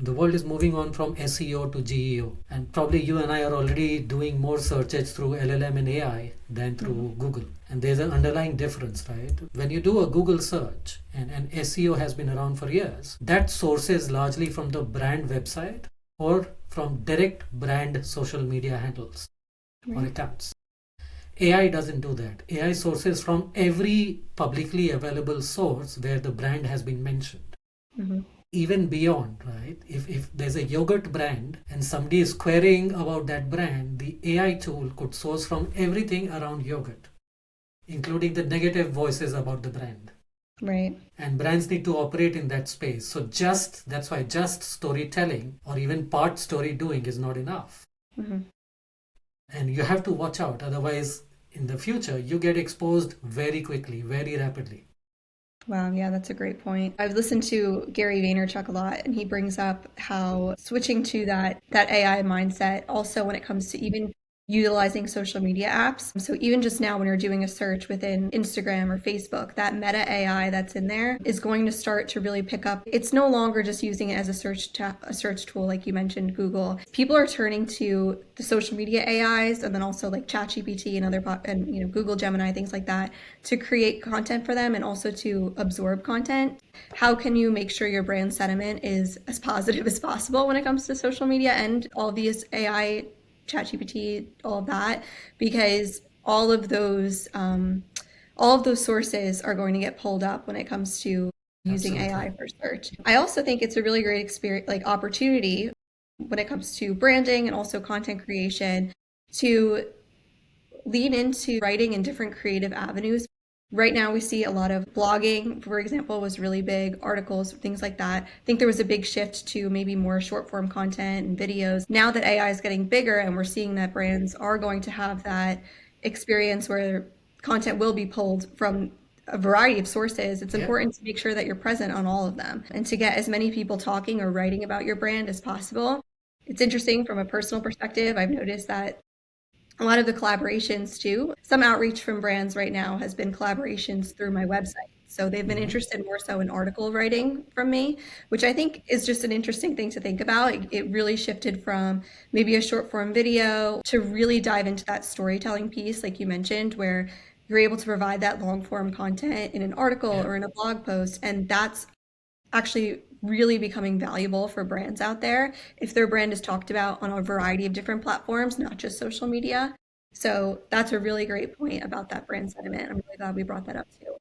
The world is moving on from SEO to GEO, and probably you and I are already doing more searches through LLM and AI than through Google. And there's an underlying difference, right? When you do a Google search, and SEO has been around for years, that sources largely from the brand website or from direct brand social media handles or accounts. AI doesn't do that. AI sources from every publicly available source where the brand has been mentioned. Even beyond, right? If there's a yogurt brand and somebody is querying about that brand, the AI tool could source from everything around yogurt, including the negative voices about the brand. Right. And brands need to operate in that space. So that's why just storytelling or even part story doing is not enough. And you have to watch out. Otherwise, in the future, you get exposed very quickly, very rapidly. Wow, yeah, that's a great point. I've listened to Gary Vaynerchuk a lot, and he brings up how switching to that AI mindset also when it comes to even utilizing social media apps. So even just now when you're doing a search within Instagram or Facebook, that meta AI that's in there is going to start to really pick up. It's no longer just using it as a search tool like you mentioned Google. People are turning to the social media AIs and then also like ChatGPT and Google Gemini, things like that, to create content for them and also to absorb content. How can you make sure your brand sentiment is as positive as possible when it comes to social media and all these AI, ChatGPT, all of that? Because all of those sources are going to get pulled up when it comes to using Absolutely. AI for search. I also think it's a really great experience, like opportunity when it comes to branding and also content creation to lean into writing in different creative avenues. Right now, we see a lot of blogging, for example, was really big, articles, things like that. I think there was a big shift to maybe more short form content and videos. Now that AI is getting bigger and we're seeing that brands are going to have that experience where content will be pulled from a variety of sources, it's important to make sure that you're present on all of them and to get as many people talking or writing about your brand as possible. It's interesting from a personal perspective. I've noticed that a lot of the collaborations too. Some outreach from brands right now has been collaborations through my website. So they've been interested more so in article writing from me, which I think is just an interesting thing to think about. It really shifted from maybe a short form video to really dive into that storytelling piece, like you mentioned, where you're able to provide that long form content in an article or in a blog post. And that's actually really becoming valuable for brands out there if their brand is talked about on a variety of different platforms, not just social media. So that's a really great point about that brand sentiment. I'm really glad we brought that up too.